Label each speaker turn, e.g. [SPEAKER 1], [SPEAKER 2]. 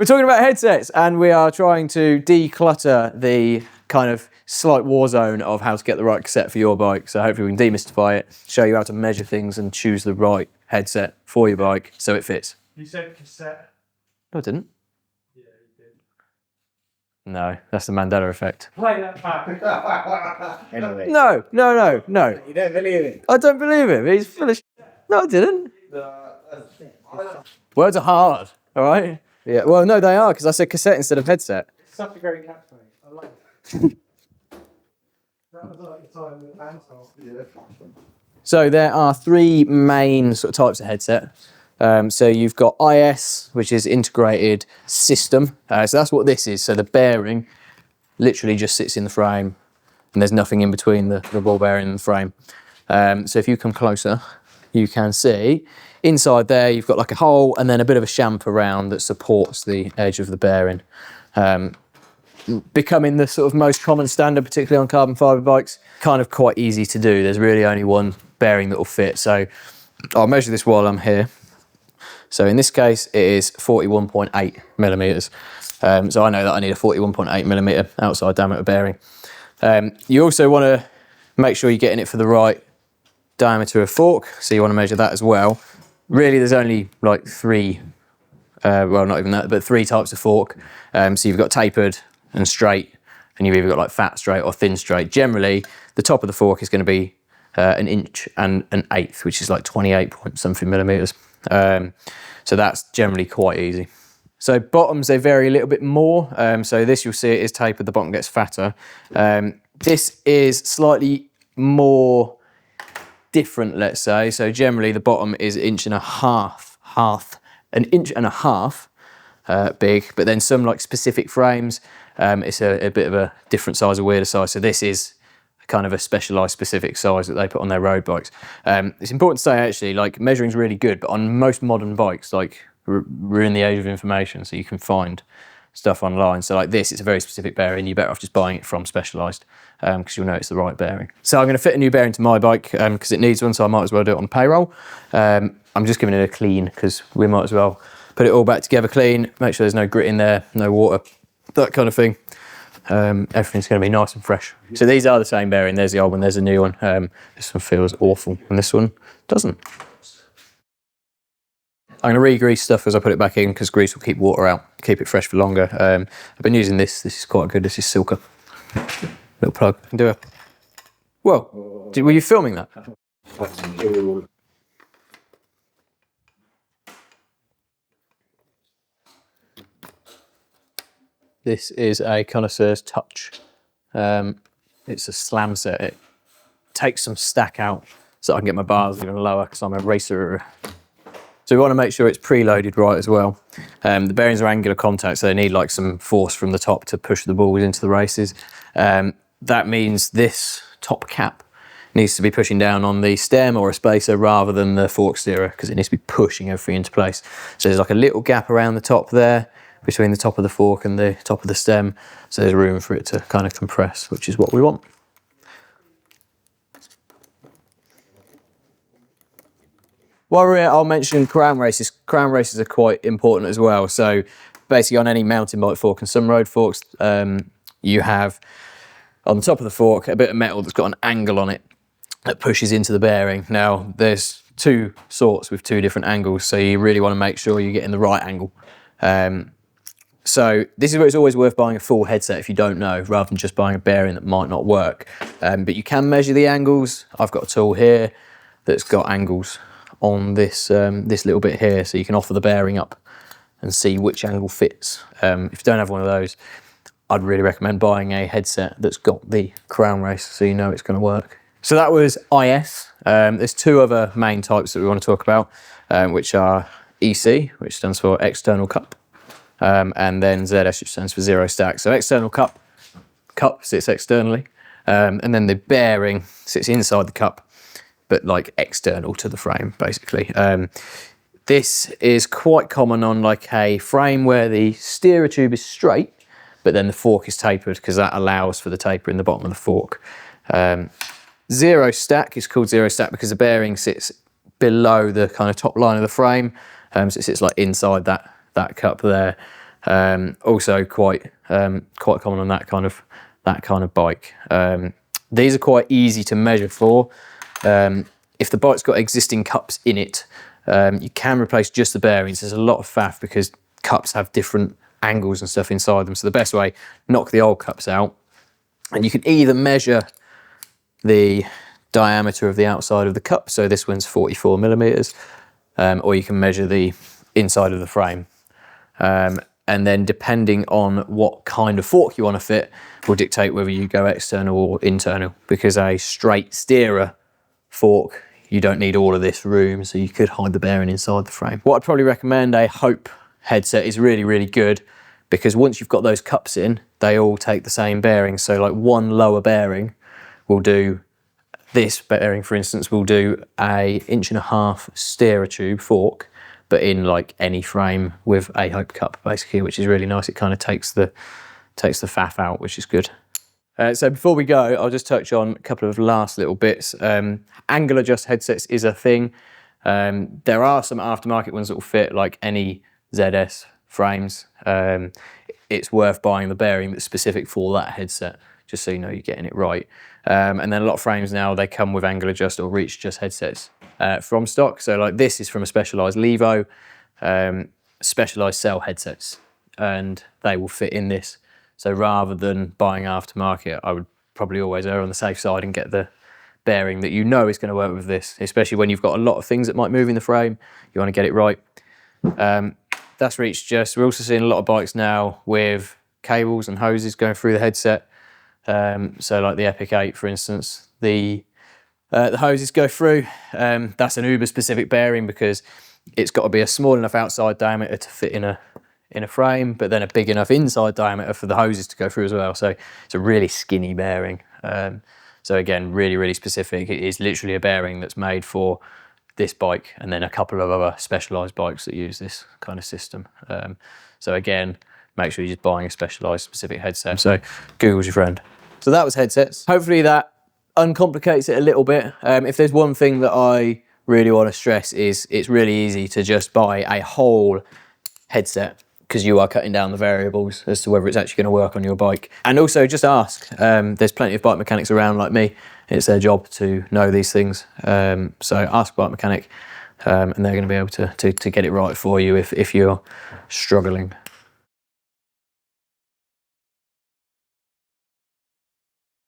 [SPEAKER 1] We're talking about headsets, and we are trying to declutter the kind of slight war zone of how to get the right cassette for your bike. So hopefully we can demystify it, show you how to measure things and choose the right headset for your bike so it fits.
[SPEAKER 2] You said cassette.
[SPEAKER 1] No, I didn't.
[SPEAKER 2] Yeah, you did.
[SPEAKER 1] No, that's the Mandela effect.
[SPEAKER 2] Play that back.
[SPEAKER 3] Anyway.
[SPEAKER 1] No.
[SPEAKER 3] You don't believe it?
[SPEAKER 1] I don't believe him. He's full of shit. No, I didn't. Words are hard, all right? Yeah, well, no, they are, because I said cassette instead of headset.
[SPEAKER 2] It's such a great catchphrase. I like it. That was like the time with Ansel. Yeah.
[SPEAKER 1] So there are three main sort of types of headset. So you've got IS, which is integrated system. So that's what this is. So the bearing literally just sits in the frame and there's nothing in between the ball bearing and the frame. So if you come closer, you can see inside there you've got like a hole and then a bit of a chamfer around that supports the edge of the bearing. Becoming the sort of most common standard, particularly on carbon fibre bikes, kind of quite easy to do. There's really only one bearing that will fit. So I'll measure this while I'm here. So in this case, it is 41.8 millimeters. So I know that I need a 41.8 millimeter outside diameter bearing. You also want to make sure you're getting it for the right diameter of fork. So you want to measure that as well. Really, there's only like three, well, not even that, but three types of fork. So you've got tapered and straight, and you've either got like fat straight or thin straight. Generally, the top of the fork is going to be 1 inch and 1/8, which is like 28 point something millimeters. So that's generally quite easy. So bottoms, they vary a little bit more. So this, you'll see it is tapered, the bottom gets fatter. This is slightly more different, let's say. So generally the bottom is 1.5 inches big, but then some like specific frames, it's a bit of a different size, a weirder size. So this is kind of a specialised specific size that they put on their road bikes. It's important to say actually, like measuring's really good, but on most modern bikes, like we're in the age of information, so you can find stuff online. So like this, it's a very specific bearing. You're better off just buying it from Specialised because you'll know it's the right bearing. So I'm going to fit a new bearing to my bike because it needs one, so I might as well do it on payroll. I'm just giving it a clean because we might as well put it all back together clean, make sure there's no grit in there, no water, that kind of thing. Everything's going to be nice and fresh. So these are the same bearing. There's the old one, there's a new one. This one feels awful and this one doesn't. I'm going to re-grease stuff as I put it back in because grease will keep water out, keep it fresh for longer. I've been using this. This is quite good. This is Silka. Little plug. Can do it. Whoa. Were you filming that? This is a Connoisseur's Touch. It's a slam set. It takes some stack out so I can get my bars even lower because I'm a racer. So we want to make sure it's preloaded right as well. The bearings are angular contact, so they need like some force from the top to push the balls into the races. That means this top cap needs to be pushing down on the stem or a spacer rather than the fork steerer because it needs to be pushing everything into place. So there's like a little gap around the top there between the top of the fork and the top of the stem. So there's room for it to kind of compress, which is what we want. While we're here, I'll mention crown races. Crown races are quite important as well. So basically on any mountain bike fork and some road forks, you have on the top of the fork a bit of metal that's got an angle on it that pushes into the bearing. Now there's two sorts with two different angles, so you really want to make sure you're getting the right angle. So this is where it's always worth buying a full headset if you don't know, rather than just buying a bearing that might not work. But you can measure the angles. I've got a tool here that's got angles on this this little bit here, so you can offer the bearing up and see which angle fits. If you don't have one of those, I'd really recommend buying a headset that's got the crown race so you know it's going to work. So that was IS. There's two other main types that we want to talk about, which are EC, which stands for external cup, and then ZS, which stands for zero stack. So external cup sits externally, and then the bearing sits inside the cup, but like external to the frame, basically. This is quite common on like a frame where the steerer tube is straight, but then the fork is tapered because that allows for the taper in the bottom of the fork. Zero stack is called zero stack because the bearing sits below the kind of top line of the frame. So it sits like inside that cup there. Also quite common on that kind of bike. These are quite easy to measure for. If the bike's got existing cups in it, you can replace just the bearings. There's a lot of faff because cups have different angles and stuff inside them. So the best way, knock the old cups out, and you can either measure the diameter of the outside of the cup. So this one's 44 millimeters, or you can measure the inside of the frame. And then depending on what kind of fork you want to fit will dictate whether you go external or internal, because a straight steerer fork, you don't need all of this room, so you could hide the bearing inside the frame. What I'd probably recommend, a Hope headset is really, really good, because once you've got those cups in, they all take the same bearing. So like one lower bearing will do, this bearing for instance will do a 1.5 inch steerer tube fork, but in like any frame with a Hope cup basically, which is really nice. It kind of takes the faff out, which is good. So before we go, I'll just touch on a couple of last little bits. Angle adjust headsets is a thing. There are some aftermarket ones that will fit like any ZS frames. It's worth buying the bearing that's specific for that headset, just so you know you're getting it right. And then a lot of frames now, they come with angle adjust or reach adjust headsets from stock. So like this is from a Specialized Levo, Specialized cell headsets, and they will fit in this. So rather than buying aftermarket, I would probably always err on the safe side and get the bearing that you know is going to work with this, especially when you've got a lot of things that might move in the frame. You want to get it right. That's reach adjust. We're also seeing a lot of bikes now with cables and hoses going through the headset. So like the Epic 8, for instance, the hoses go through. That's an Uber specific bearing because it's got to be a small enough outside diameter to fit in a frame, but then a big enough inside diameter for the hoses to go through as well. So it's a really skinny bearing. So again, really, really specific. It is literally a bearing that's made for this bike and then a couple of other Specialized bikes that use this kind of system. So again, make sure you're just buying a Specialized specific headset. So Google's your friend. So that was headsets. Hopefully that uncomplicates it a little bit. If there's one thing that I really want to stress is it's really easy to just buy a whole headset, because you are cutting down the variables as to whether it's actually going to work on your bike. And also just ask. There's plenty of bike mechanics around like me. It's their job to know these things. So ask a bike mechanic and they're going to be able to get it right for you if you're struggling.